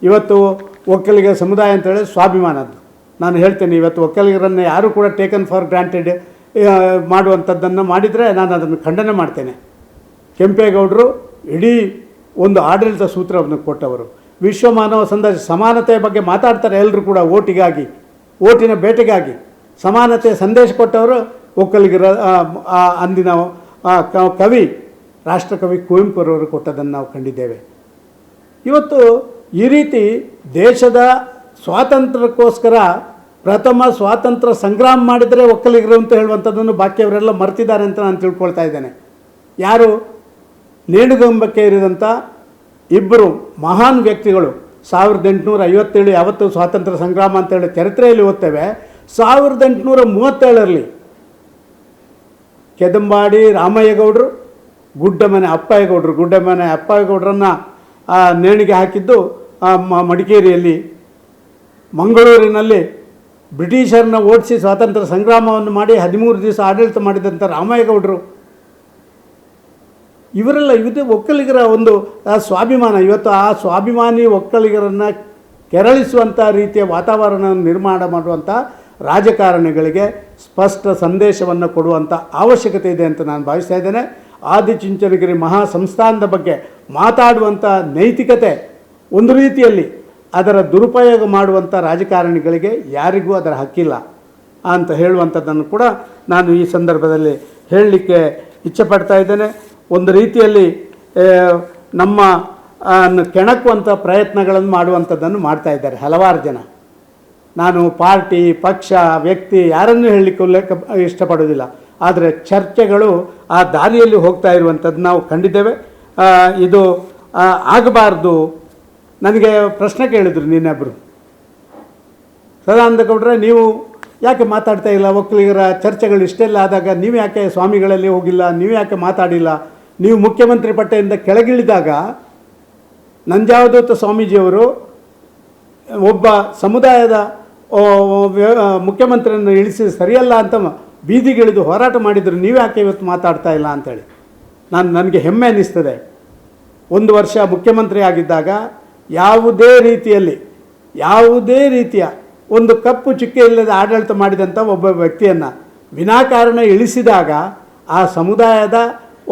ಇವತ್ತು ಒಕ್ಕಲಿಗ ಸಮುದಾಯ ಅಂತೇಳಿ ಸ್ವಾಭಿಮಾನದ್ದು. ನಾನು ಹೇಳ್ತೇನೆ, ಇವತ್ತು ಒಕ್ಕಲಿಗರನ್ನು ಯಾರೂ ಕೂಡ ಟೇಕನ್ ಫಾರ್ ಗ್ರಾಂಟೆಡ್ ಮಾಡುವಂಥದ್ದನ್ನು ಮಾಡಿದರೆ ನಾನು ಅದನ್ನು ಖಂಡನೆ ಮಾಡ್ತೇನೆ. ಕೆಂಪೇಗೌಡರು ಇಡೀ ಒಂದು ಆಡಳಿತ ಸೂತ್ರವನ್ನು ಕೊಟ್ಟವರು. ವಿಶ್ವ ಮಾನವ ಸಮಾನತೆಯ ಬಗ್ಗೆ ಮಾತಾಡ್ತಾರೆ ಎಲ್ಲರೂ ಕೂಡ. ಓಟಿನ ಬೇಟೆಗಾಗಿ ಸಮಾನತೆ ಸಂದೇಶ ಕೊಟ್ಟವರು ಒಕ್ಕಲಿಗರ ಅಂದಿನ ಕವಿ ರಾಷ್ಟ್ರಕವಿ ಕುವೆಂಪುರವರು ಕೊಟ್ಟದನ್ನು ನಾವು ಕಂಡಿದ್ದೇವೆ. ಇವತ್ತು ಈ ರೀತಿ ದೇಶದ ಸ್ವಾತಂತ್ರ್ಯಕ್ಕೋಸ್ಕರ ಪ್ರಥಮ ಸ್ವಾತಂತ್ರ್ಯ ಸಂಗ್ರಾಮ ಮಾಡಿದರೆ ಒಕ್ಕಲಿಗರು ಅಂತ ಹೇಳುವಂಥದ್ದನ್ನು ಬಾಕಿಯವರೆಲ್ಲ ಮರ್ತಿದ್ದಾರೆ ಅಂತ ನಾನು ತಿಳ್ಕೊಳ್ತಾ ಇದ್ದೇನೆ. ಯಾರು ನೇಣುಗಂಬಕ್ಕೆ ಇರಿದಂಥ ಇಬ್ಬರು ಮಹಾನ್ ವ್ಯಕ್ತಿಗಳು 1857 ಯಾವತ್ತು ಸ್ವಾತಂತ್ರ್ಯ ಸಂಗ್ರಾಮ ಅಂತೇಳಿ ಚರಿತ್ರೆಯಲ್ಲಿ ಓದ್ತೇವೆ. 1837ರಲ್ಲಿ ಕೆದಂಬಾಡಿ ರಾಮಯ್ಯಗೌಡರು, ಗುಡ್ಡಮನೆ ಅಪ್ಪಯ್ಯಗೌಡರನ್ನು ನೇಣಿಗೆ ಹಾಕಿದ್ದು ಮಡಿಕೇರಿಯಲ್ಲಿ. ಮಂಗಳೂರಿನಲ್ಲಿ ಬ್ರಿಟಿಷರನ್ನ ಓಡಿಸಿ ಸ್ವಾತಂತ್ರ್ಯ ಸಂಗ್ರಾಮವನ್ನು ಮಾಡಿ 13 ದಿವಸ ಆಡಳಿತ ಮಾಡಿದಂಥ ರಾಮಯ್ಯಗೌಡರು. ಇವರೆಲ್ಲ ಇದು ಒಕ್ಕಲಿಗರ ಒಂದು ಸ್ವಾಭಿಮಾನ. ಇವತ್ತು ಆ ಸ್ವಾಭಿಮಾನಿ ಒಕ್ಕಲಿಗರನ್ನು ಕೆರಳಿಸುವಂಥ ರೀತಿಯ ವಾತಾವರಣವನ್ನು ನಿರ್ಮಾಣ ಮಾಡುವಂಥ ರಾಜಕಾರಣಿಗಳಿಗೆ ಸ್ಪಷ್ಟ ಸಂದೇಶವನ್ನು ಕೊಡುವಂಥ ಅವಶ್ಯಕತೆ ಇದೆ ಅಂತ ನಾನು ಭಾವಿಸ್ತಾ ಇದ್ದೇನೆ. ಆದಿಚುಂಚನಗಿರಿ ಮಹಾ ಸಂಸ್ಥಾನದ ಬಗ್ಗೆ ಮಾತಾಡುವಂಥ ನೈತಿಕತೆ ಒಂದು ರೀತಿಯಲ್ಲಿ ಅದರ ದುರುಪಯೋಗ ಮಾಡುವಂಥ ರಾಜಕಾರಣಿಗಳಿಗೆ ಯಾರಿಗೂ ಅದರ ಹಕ್ಕಿಲ್ಲ ಅಂತ ಹೇಳುವಂಥದ್ದನ್ನು ಕೂಡ ನಾನು ಈ ಸಂದರ್ಭದಲ್ಲಿ ಹೇಳಲಿಕ್ಕೆ ಇಚ್ಛೆಪಡ್ತಾ ಇದ್ದೇನೆ. ಒಂದು ರೀತಿಯಲ್ಲಿ ನಮ್ಮ ಕೆಣಕುವಂಥ ಪ್ರಯತ್ನಗಳನ್ನು ಮಾಡುವಂಥದ್ದನ್ನು ಮಾಡ್ತಾ ಇದ್ದಾರೆ ಹಲವಾರು ಜನ. ನಾನು ಪಾರ್ಟಿ, ಪಕ್ಷ, ವ್ಯಕ್ತಿ ಯಾರನ್ನೂ ಹೇಳಲಿಕ್ಕೆ ಇಷ್ಟಪಡೋದಿಲ್ಲ. ಆದರೆ ಚರ್ಚೆಗಳು ಆ ದಾರಿಯಲ್ಲಿ ಹೋಗ್ತಾ ಇರುವಂಥದ್ದು ನಾವು ಕಂಡಿದ್ದೇವೆ. ಇದು ಆಗಬಾರ್ದು. ನನಗೆ ಪ್ರಶ್ನೆ ಕೇಳಿದ್ರು ನಿನ್ನೆಬ್ಬರು, ಸದಾನಂದ ಗೌಡ್ರೆ ನೀವು ಯಾಕೆ ಮಾತಾಡ್ತಾ ಇಲ್ಲ, ಒಕ್ಕಲಿಗರ ಚರ್ಚೆಗಳು ಇಷ್ಟೆಲ್ಲ ಆದಾಗ ನೀವು ಯಾಕೆ ಸ್ವಾಮಿಗಳಲ್ಲಿ ಹೋಗಿಲ್ಲ, ನೀವು ಯಾಕೆ ಮಾತಾಡಿಲ್ಲ, ನೀವು ಮುಖ್ಯಮಂತ್ರಿ ಪಟ್ಟೆಯಿಂದ ಕೆಳಗಿಳಿದಾಗ ನಂಜಾವಧೂತ ಸ್ವಾಮೀಜಿಯವರು ಒಬ್ಬ ಸಮುದಾಯದ ಮುಖ್ಯಮಂತ್ರಿಯನ್ನು ಇಳಿಸಿ ಸರಿಯಲ್ಲ ಅಂತ ಬೀದಿಗಿಳಿದು ಹೋರಾಟ ಮಾಡಿದರು, ನೀವು ಯಾಕೆ ಇವತ್ತು ಮಾತಾಡ್ತಾ ಇಲ್ಲ ಅಂಥೇಳಿ ನನಗೆ ಹೆಮ್ಮೆ ಅನ್ನಿಸ್ತದೆ. 1 ವರ್ಷ ಮುಖ್ಯಮಂತ್ರಿ ಆಗಿದ್ದಾಗ ಯಾವುದೇ ರೀತಿಯ ಒಂದು ಕಪ್ಪು ಚುಕ್ಕೆ ಇಲ್ಲದೆ ಆಡಳಿತ ಮಾಡಿದಂಥ ಒಬ್ಬ ವ್ಯಕ್ತಿಯನ್ನು ವಿನಾಕಾರಣ ಇಳಿಸಿದಾಗ ಆ ಸಮುದಾಯದ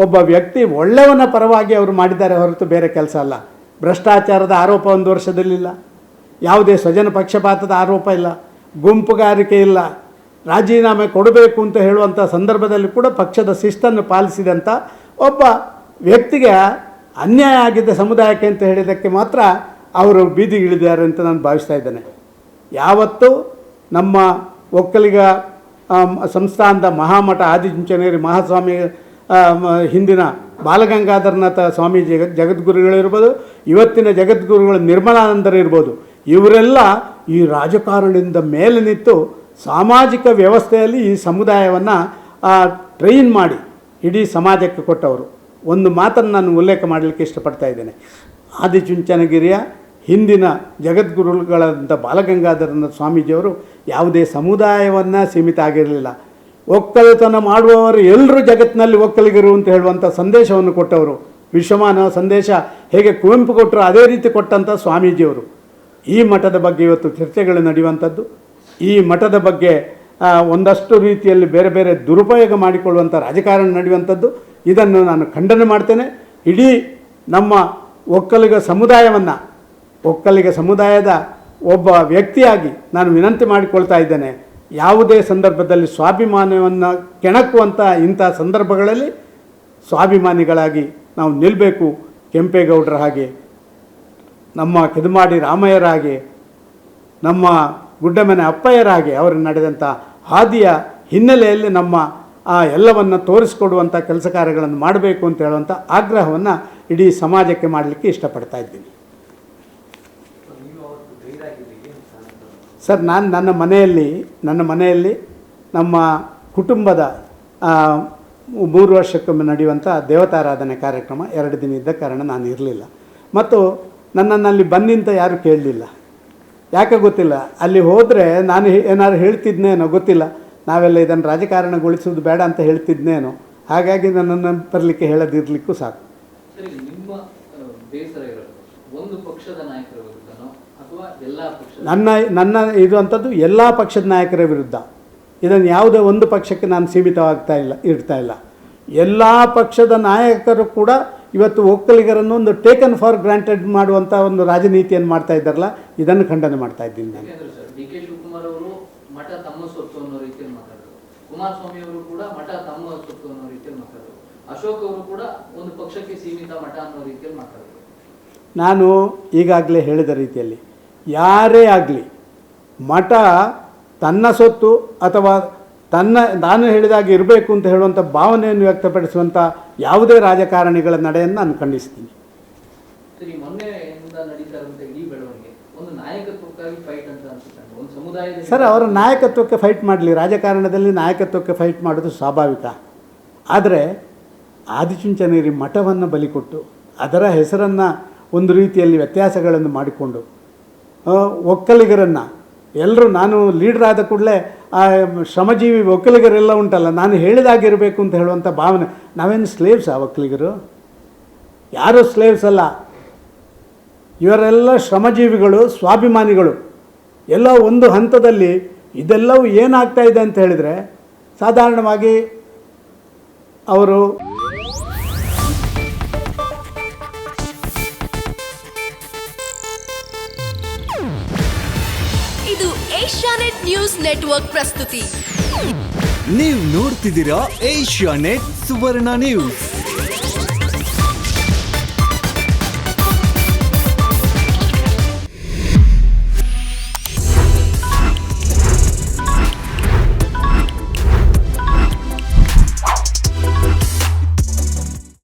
ಒಬ್ಬ ವ್ಯಕ್ತಿ ಒಳ್ಳೆಯವನ ಪರವಾಗಿ ಅವರು ಮಾಡಿದ್ದಾರೆ ಹೊರತು ಬೇರೆ ಕೆಲಸ ಅಲ್ಲ. ಭ್ರಷ್ಟಾಚಾರದ ಆರೋಪ 1 ವರ್ಷದಲ್ಲಿಲ್ಲ, ಯಾವುದೇ ಸ್ವಜನ ಪಕ್ಷಪಾತದ ಆರೋಪ ಇಲ್ಲ, ಗುಂಪುಗಾರಿಕೆ ಇಲ್ಲ, ರಾಜೀನಾಮೆ ಕೊಡಬೇಕು ಅಂತ ಹೇಳುವಂಥ ಸಂದರ್ಭದಲ್ಲಿ ಕೂಡ ಪಕ್ಷದ ಶಿಸ್ತನ್ನು ಪಾಲಿಸಿದಂಥ ಒಬ್ಬ ವ್ಯಕ್ತಿಗೆ ಅನ್ಯಾಯ ಆಗಿದ್ದ ಸಮುದಾಯಕ್ಕೆ ಅಂತ ಹೇಳಿದ್ದಕ್ಕೆ ಮಾತ್ರ ಅವರು ಬೀದಿಗಿಳಿದ್ದಾರೆ ಅಂತ ನಾನು ಭಾವಿಸ್ತಾ ಇದ್ದೇನೆ. ಯಾವತ್ತು ನಮ್ಮ ಒಕ್ಕಲಿಗ ಸಂಸ್ಥಾನದ ಮಹಾಮಠ ಆದಿಚುಂಚನಗಿರಿ ಮಹಾಸ್ವಾಮಿ ಹಿಂದಿನ ಬಾಲಗಂಗಾಧರನಾಥ ಸ್ವಾಮೀಜಿ ಜಗದ್ಗುರುಗಳಿರ್ಬೋದು, ಇವತ್ತಿನ ಜಗದ್ಗುರುಗಳು ನಿರ್ಮಲಾನಂದರಿರ್ಬೋದು, ಇವರೆಲ್ಲ ಈ ರಾಜಕಾರಣದಿಂದ ಮೇಲೆ ನಿಂತು ಸಾಮಾಜಿಕ ವ್ಯವಸ್ಥೆಯಲ್ಲಿ ಈ ಸಮುದಾಯವನ್ನು ಟ್ರೈನ್ ಮಾಡಿ ಇಡೀ ಸಮಾಜಕ್ಕೆ ಕೊಟ್ಟವರು. ಒಂದು ಮಾತನ್ನು ನಾನು ಉಲ್ಲೇಖ ಮಾಡಲಿಕ್ಕೆ ಇಷ್ಟಪಡ್ತಾ ಇದ್ದೇನೆ. ಆದಿಚುಂಚನಗಿರಿಯ ಹಿಂದಿನ ಜಗದ್ಗುರುಗಳಂಥ ಬಾಲಗಂಗಾಧರನಾಥ ಸ್ವಾಮೀಜಿಯವರು ಯಾವುದೇ ಸಮುದಾಯವನ್ನು ಸೀಮಿತ ಆಗಿರಲಿಲ್ಲ. ಒಕ್ಕಲಿತನ ಮಾಡುವವರು ಎಲ್ಲರೂ ಜಗತ್ತಿನಲ್ಲಿ ಒಕ್ಕಲಿಗರು ಅಂತ ಹೇಳುವಂಥ ಸಂದೇಶವನ್ನು ಕೊಟ್ಟವರು. ವಿಶ್ವಮಾನವ ಸಂದೇಶ ಹೇಗೆ ಕುವೆಂಪು ಕೊಟ್ಟರು ಅದೇ ರೀತಿ ಕೊಟ್ಟಂಥ ಸ್ವಾಮೀಜಿಯವರು. ಈ ಮಠದ ಬಗ್ಗೆ ಇವತ್ತು ಚರ್ಚೆಗಳು ನಡೆಯುವಂಥದ್ದು, ಈ ಮಠದ ಬಗ್ಗೆ ಒಂದಷ್ಟು ರೀತಿಯಲ್ಲಿ ಬೇರೆ ಬೇರೆ ದುರುಪಯೋಗ ಮಾಡಿಕೊಳ್ಳುವಂಥ ರಾಜಕಾರಣ ನಡೆಯುವಂಥದ್ದು, ಇದನ್ನು ನಾನು ಖಂಡನೆ ಮಾಡ್ತೇನೆ. ಇಡೀ ನಮ್ಮ ಒಕ್ಕಲಿಗ ಸಮುದಾಯದ ಒಬ್ಬ ವ್ಯಕ್ತಿಯಾಗಿ ನಾನು ವಿನಂತಿ ಮಾಡಿಕೊಳ್ತಾ ಇದ್ದೇನೆ. ಯಾವುದೇ ಸಂದರ್ಭದಲ್ಲಿ ಸ್ವಾಭಿಮಾನವನ್ನು ಕೆಣಕುವಂಥ ಇಂಥ ಸಂದರ್ಭಗಳಲ್ಲಿ ಸ್ವಾಭಿಮಾನಿಗಳಾಗಿ ನಾವು ನಿಲ್ಲಬೇಕು. ಕೆಂಪೇಗೌಡರ ಹಾಗೆ, ನಮ್ಮ ಕೆದಮಾಡಿ ರಾಮಯ್ಯರ ಹಾಗೆ, ನಮ್ಮ ಗುಡ್ಡಮನೆ ಅಪ್ಪಯ್ಯರ ಹಾಗೆ ಅವರು ನಡೆದಂಥ ಹಾದಿಯ ಹಿನ್ನೆಲೆಯಲ್ಲಿ ನಮ್ಮ ಎಲ್ಲವನ್ನು ತೋರಿಸಿಕೊಡುವಂಥ ಕೆಲಸ ಕಾರ್ಯಗಳನ್ನು ಮಾಡಬೇಕು ಅಂತ ಹೇಳುವಂಥ ಆಗ್ರಹವನ್ನು ಇಡೀ ಸಮಾಜಕ್ಕೆ ಮಾಡಲಿಕ್ಕೆ ಇಷ್ಟಪಡ್ತಾ ಇದ್ದೀನಿ. ಸರ್, ನಾನು ನನ್ನ ಮನೆಯಲ್ಲಿ ನಮ್ಮ ಕುಟುಂಬದ 3 ವರ್ಷಕ್ಕೊಮ್ಮೆ ನಡೆಯುವಂಥ ದೇವತಾರಾಧನೆ ಕಾರ್ಯಕ್ರಮ 2 ದಿನ ಇದ್ದ ಕಾರಣ ನಾನು ಇರಲಿಲ್ಲ. ಮತ್ತು ನನ್ನನ್ನು ಅಲ್ಲಿ ಬನ್ನಿಂತ ಯಾರೂ ಕೇಳಲಿಲ್ಲ. ಯಾಕೆ ಗೊತ್ತಿಲ್ಲ. ಅಲ್ಲಿ ಹೋದರೆ ನಾನು ಏನಾದ್ರು ಹೇಳ್ತಿದ್ನೇನೋ ಗೊತ್ತಿಲ್ಲ. ನಾವೆಲ್ಲ ಇದನ್ನು ರಾಜಕಾರಣಗೊಳಿಸೋದು ಬೇಡ ಅಂತ ಹೇಳ್ತಿದ್ನೇನೋ. ಹಾಗಾಗಿ ನನ್ನನ್ನು ಬರಲಿಕ್ಕೆ ಹೇಳದಿರಲಿಕ್ಕೂ ಸಾಕು. ನಿಮ್ಮ ಬೇಸರ ಇರೋದು ಒಂದು ಪಕ್ಷದ ನಾಯಕರ ವಿರುದ್ಧನೋ ಅಥವಾ ಎಲ್ಲಾ ಪಕ್ಷ ನನ್ನ ಇದು ಅಂಥದ್ದು ಎಲ್ಲ ಪಕ್ಷದ ನಾಯಕರ ವಿರುದ್ಧ. ಇದನ್ನು ಯಾವುದೇ ಒಂದು ಪಕ್ಷಕ್ಕೆ ನಾನು ಇಡ್ತಾ ಇಲ್ಲ. ಎಲ್ಲ ಪಕ್ಷದ ನಾಯಕರು ಕೂಡ ಇವತ್ತು ಒಕ್ಕಲಿಗರನ್ನು ಒಂದು ಟೇಕನ್ ಫಾರ್ ಗ್ರಾಂಟೆಡ್ ಮಾಡುವಂಥ ಒಂದು ರಾಜನೀತಿಯನ್ನು ಮಾಡ್ತಾ ಇದ್ದಾರಲ್ಲ, ಇದನ್ನು ಖಂಡನೆ ಮಾಡ್ತಾ ಇದ್ದೀನಿ ನಾನು. ಡಿ ಕೆ ಶಿವಕುಮಾರ್ ಅವರು ಮಠ ತಮ್ಮ ಸ್ವತ್ತು ಅನ್ನೋ ರೀತಿಯಲ್ಲಿ ಮಾತಾಡೋದು, ಕುಮಾರಸ್ವಾಮಿ ಅವರು ಕೂಡ ಮಠ ತಮ್ಮ ಸ್ವತ್ತು ಅನ್ನೋ ರೀತಿಯಲ್ಲಿ ಮಾತಾಡೋದು, ಅಶೋಕ್ ಅವರು ಕೂಡ ಒಂದು ಪಕ್ಷಕ್ಕೆ ಸೀಮಿತ ಮಠ ಅನ್ನೋ ರೀತಿಯಲ್ಲಿ ಮಾತಾಡೋದು. ನಾನು ಈಗಾಗಲೇ ಹೇಳಿದ ರೀತಿಯಲ್ಲಿ ಯಾರೇ ಆಗಲಿ ಮಠ ತನ್ನ ಸೊತ್ತು ಅಥವಾ ನಾನು ಹೇಳಿದಾಗೆ ಇರಬೇಕು ಅಂತ ಹೇಳುವಂಥ ಭಾವನೆಯನ್ನು ವ್ಯಕ್ತಪಡಿಸುವಂಥ ಯಾವುದೇ ರಾಜಕಾರಣಿಗಳ ನಡೆಯನ್ನು ನಾನು ಖಂಡಿಸ್ತೀನಿ. ಸರಿ, ಮೊನ್ನೆಯಿಂದ ನಡೀತಾ ಇರುವಂಥ ಈ ಬೆಳವಣಿಗೆ ಒಂದು ನಾಯಕತ್ವಕ್ಕಾಗಿ ಫೈಟ್ ಅಂತ ಅನ್ಸುತ್ತೆ. ಒಂದು ಸಮುದಾಯದ ಸರ್, ಅವರ ನಾಯಕತ್ವಕ್ಕೆ ಫೈಟ್ ಮಾಡಲಿ. ರಾಜಕಾರಣದಲ್ಲಿ ನಾಯಕತ್ವಕ್ಕೆ ಫೈಟ್ ಮಾಡೋದು ಸ್ವಾಭಾವಿಕ. ಆದರೆ ಆದಿಚುಂಚನಗಿರಿ ಮಠವನ್ನು ಬಲಿಕೊಟ್ಟು ಅದರ ಹೆಸರನ್ನು ಒಂದು ರೀತಿಯಲ್ಲಿ ವ್ಯತ್ಯಾಸಗಳನ್ನು ಮಾಡಿಕೊಂಡು ಒಕ್ಕಲಿಗರನ್ನು ಎಲ್ಲರೂ, ನಾನು ಲೀಡರ್ ಆದ ಕೂಡಲೇ ಆ ಶ್ರಮಜೀವಿ ಒಕ್ಕಲಿಗರೆಲ್ಲ ಉಂಟಲ್ಲ, ನಾನು ಹೇಳಿದಾಗಿರಬೇಕು ಅಂತ ಹೇಳುವಂಥ ಭಾವನೆ. ನಾವೇನು ಸ್ಲೇವ್ಸ್ ಆ ಒಕ್ಕಲಿಗರು? ಯಾರೂ ಸ್ಲೇವ್ಸ್ ಅಲ್ಲ. ಇವರೆಲ್ಲ ಶ್ರಮಜೀವಿಗಳು, ಸ್ವಾಭಿಮಾನಿಗಳು. ಎಲ್ಲ ಒಂದು ಹಂತದಲ್ಲಿ ಇದೆಲ್ಲವೂ ಏನಾಗ್ತಾ ಇದೆ ಅಂತ ಹೇಳಿದರೆ ಸಾಧಾರಣವಾಗಿ ಅವರು ಇದು ಏಷ್ಯಾನೆಟ್ ನ್ಯೂಸ್ ನೆಟ್ವರ್ಕ್ ಪ್ರಸ್ತುತಿ. ನೀವು ನೋಡ್ತಿದ್ದೀರಾ ಏಷ್ಯಾನೆಟ್ ಸುವರ್ಣ ನ್ಯೂಸ್.